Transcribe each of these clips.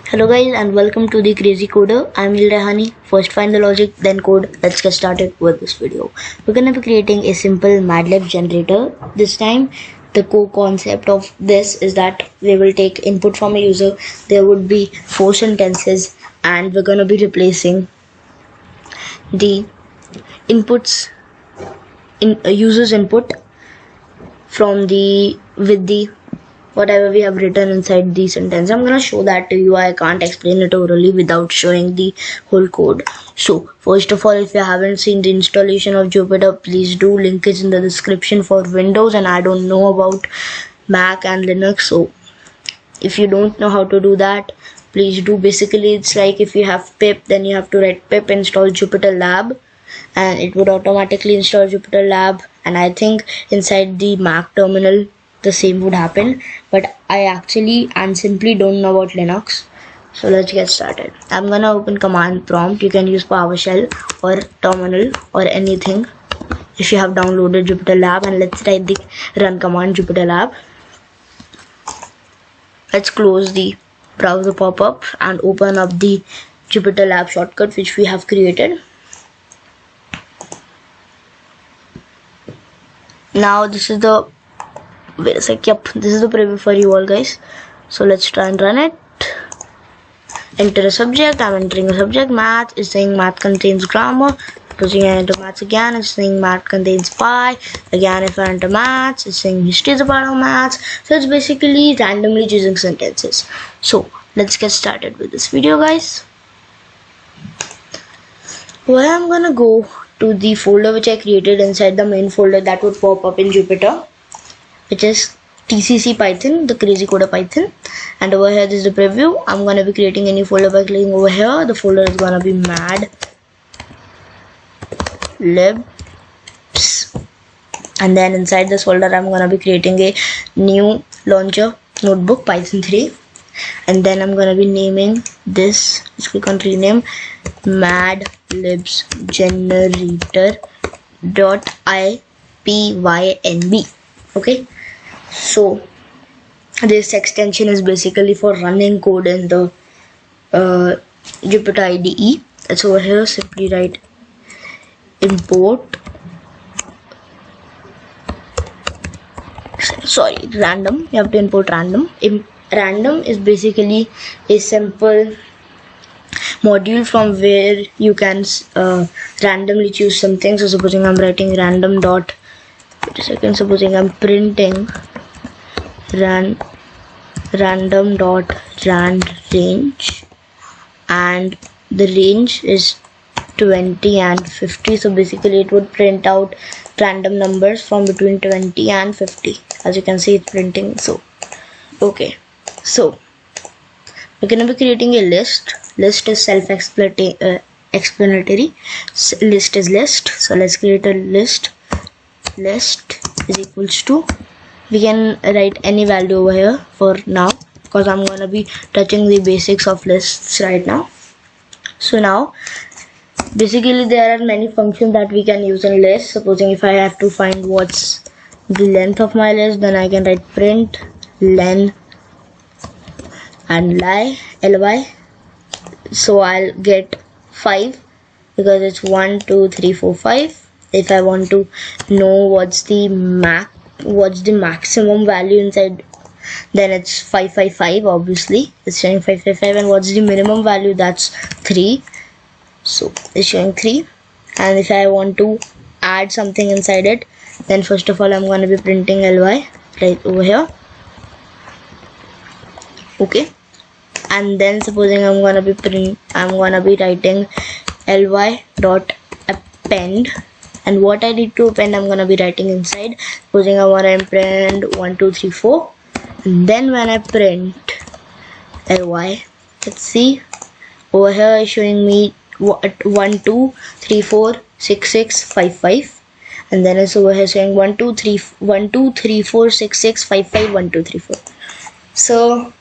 Hello guys and welcome to the Crazy Coder. I'm Hilrahani. First find the logic, then code. Let's get started with this video. We're gonna be creating a simple MATLAB generator. This time the core concept of this is that we will take input from a user. There would be 4 sentences and we're gonna be replacing the inputs in a user's input from with the whatever we have written inside the sentence. I'm gonna show that to you. I can't explain it orally without showing the whole code. So first of all, if you haven't seen the installation of Jupyter, please do. Link is in the description for Windows, and I don't know about Mac and Linux, so if you don't know how to do that, please do. Basically it's like if you have pip, then you have to write pip install Jupyter Lab and it would automatically install Jupyter Lab, and I think inside the Mac terminal the same would happen, but I actually and simply don't know about Linux. So let's get started. I'm gonna open command prompt. You can use PowerShell or terminal or anything if you have downloaded Jupyter Lab, and let's type the run command Jupyter Lab. Let's close the browser pop-up and open up the Jupyter Lab shortcut which we have created. Now this is the this is the preview for you all guys. So let's try and run it. Enter a subject. I'm entering a subject. Math is saying math contains grammar. Closing I enter maths again, it's saying math contains pi. Again, if I enter maths, it's saying history is a part of maths. So it's basically randomly choosing sentences. So let's get started with this video guys. Well, I'm gonna go to the folder which I created inside the main folder that would pop up in Jupyter, which is TCC Python, the Crazy Coder Python, and over here this is the preview. I'm gonna be creating a new folder by clicking over here. The folder is gonna be mad libs, and then inside this folder I'm gonna be creating a new launcher notebook Python 3, and then I'm gonna be naming this. Let's click on rename mad libs generator .ipynb. Okay, so this extension is basically for running code in the Jupyter IDE. That's over here. Simply write random. You have to import random. Random is basically a simple module from where you can randomly choose something. So supposing I'm writing random dot, wait a second, supposing I'm printing random dot rand range, and the range is 20 and 50. So basically it would print out random numbers from between 20 and 50. As you can see, it's printing. So okay, so we're gonna be creating a list. List is self-explanatory. List is list. So let's create a list. List is equals to, we can write any value over here for now because I'm gonna be touching the basics of lists right now. So now basically there are many functions that we can use in list. Supposing if I have to find what's the length of my list, then I can write print len and ly. So I'll get 5 because it's 1 2 3 4 5. If I want to know what's the maximum value inside, then it's 555. Obviously it's showing 555. And what's the minimum value? That's 3. So it's showing 3. And if I want to add something inside it, then first of all I'm going to be printing ly right over here. Okay, and then supposing I'm gonna be writing ly dot append, and what I need to append I'm gonna be writing inside. Supposing I wanna append 1 2 3 4, and then when I print ly, let's see, over here is showing me 1 2 3 4 6 6 5 5, and then it's over here saying 1 2 3 4 6 6 5 5 1 2 3 4. So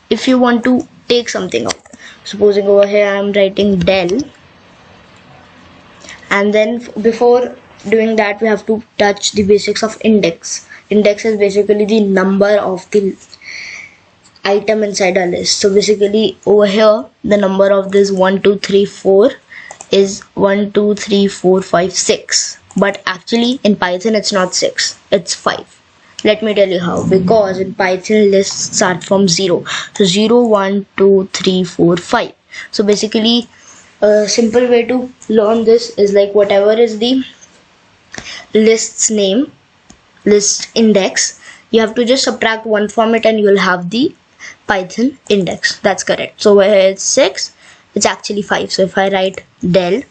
if you want to take something out, supposing over here I'm writing del, and then before doing that we have to touch the basics of index. Index is basically the number of the item inside our list. So basically over here the number of this 1 2 3 4 is 1 2 3 4 5 6, but actually in Python it's not 6, it's 5. Let me tell you how. Because in Python lists start from 0. So 0 1 2 3 4 5. So basically a simple way to learn this is like whatever is the list's name, list index, you have to just subtract one from it and you will have the Python index. That's correct. So where it's 6, it's actually 5. So if I write del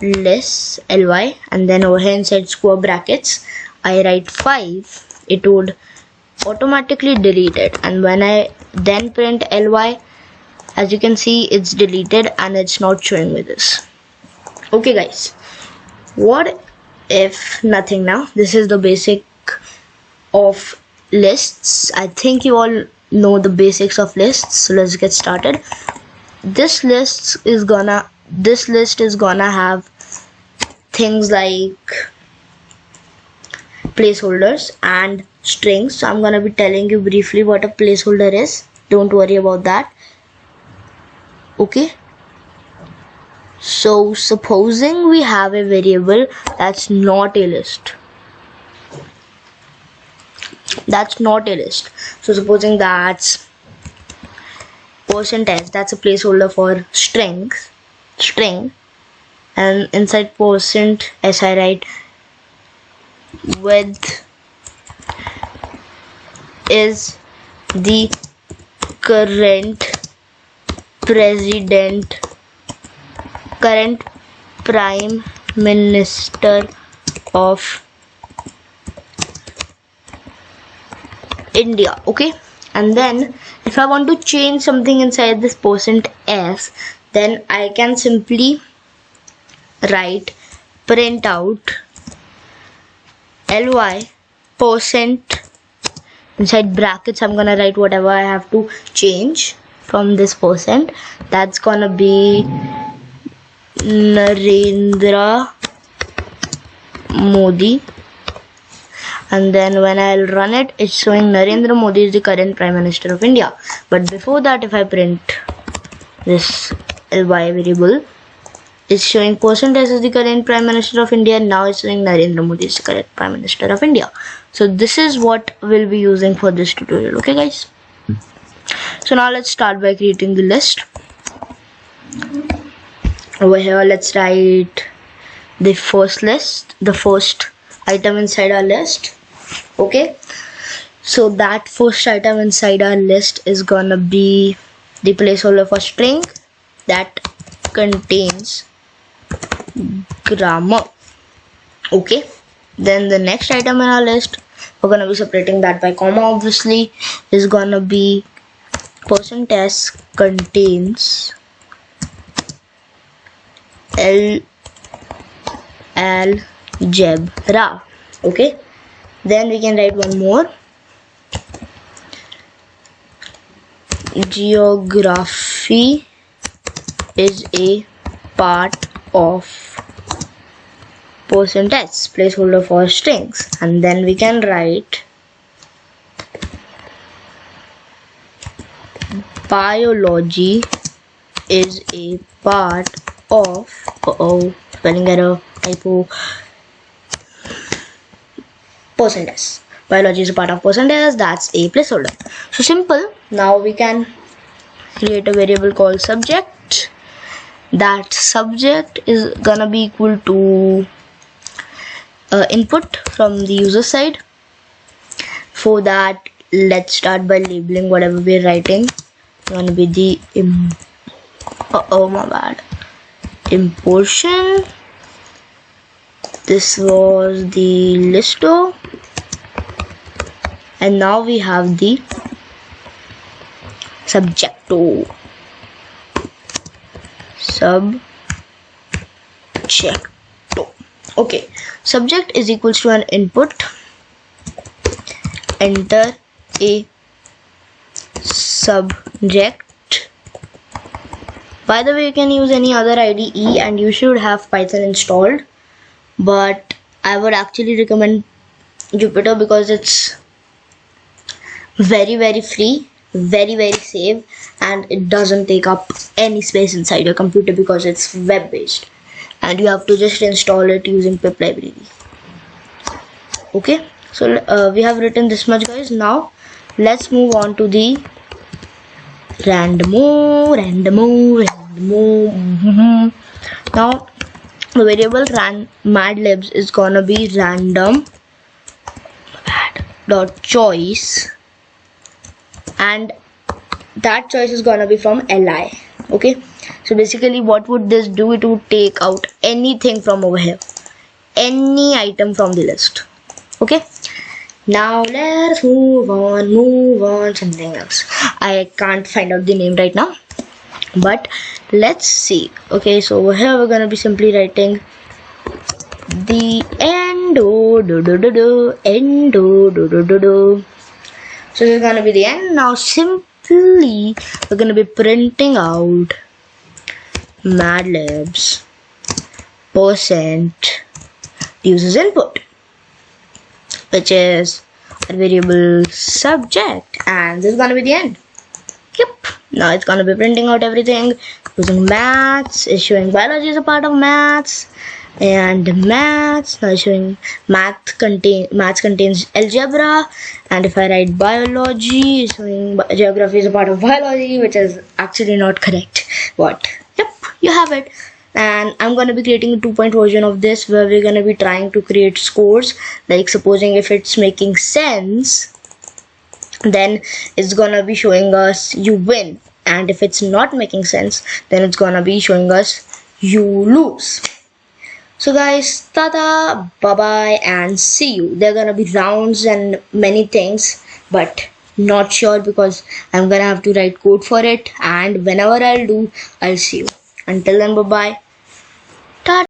list ly and then over here inside square brackets I write 5, it would automatically delete it, and when I then print ly, as you can see it's deleted and it's not showing me this. Okay guys, what if nothing? Now this is the basic of lists. I think you all know the basics of lists, so let's get started. This list is gonna have things like placeholders and strings. So I'm gonna be telling you briefly what a placeholder is. Don't worry about that. Okay, so supposing we have a variable that's not a list, so supposing that's %s, that's a placeholder for string, and inside %s I write width is the current prime minister of India. Okay, and then if I want to change something inside this %s, then I can simply write print out ly % inside brackets. I'm gonna write whatever I have to change from this %. That's gonna be Narendra Modi, and then when I'll run it, it's showing Narendra Modi is the current Prime Minister of India. But before that, if I print this ly variable, it's showing % is the current Prime Minister of India. Now it's showing Narendra Modi is the current Prime Minister of India. So this is what we'll be using for this tutorial. Okay guys, so now let's start by creating the list. Over here let's write the first item inside our list. Okay, so that first item inside our list is gonna be the placeholder for string that contains grammar. Okay, then the next item in our list, we're gonna be separating that by comma, obviously, is gonna be %s contains algebra. Okay, then we can write one more, geography is a part of %s, placeholder for strings, and then we can write biology is a part of spelling error, typo, %s. Biology is a part of %s, that's a placeholder. So simple. Now we can create a variable called subject. That subject is gonna be equal to input from the user side. For that, let's start by labeling whatever we're writing. It's gonna be the importion. This was the Listo, and now we have the Subjecto. Okay, subject is equals to an input. Enter a subject. By the way, you can use any other IDE and you should have Python installed, but I would actually recommend Jupyter because it's very free, very safe, and it doesn't take up any space inside your computer because it's web based, and you have to just install it using pip library. Okay, so we have written this much, guys. Now let's move on to the Randomo. Now the variable madlibs is gonna be random dot choice, and that choice is gonna be from li. Okay, so basically what would this do? It would take out anything from over here, any item from the list. Okay, now let's move on something else. I can't find out the name right now, but let's see. Okay, so over here we're gonna be simply writing the Endo So this is gonna be the end. Now simply we're gonna be printing out madlibs percent uses input, which is a variable subject, and this is gonna be the end. Yep. Now it's gonna be printing out everything using maths. It's showing biology is a part of maths, and maths now showing maths contains algebra, and if I write biology, it's showing geography is a part of biology, which is actually not correct. But yep, you have it. And I'm going to be creating a 2-point version of this, where we're going to be trying to create scores. Like supposing if it's making sense, then it's going to be showing us you win, and if it's not making sense, then it's going to be showing us you lose. So guys, tada, bye bye, and see you. There are going to be rounds and many things, but not sure because I'm going to have to write code for it, and whenever I'll do, I'll see you. Until then, bye bye.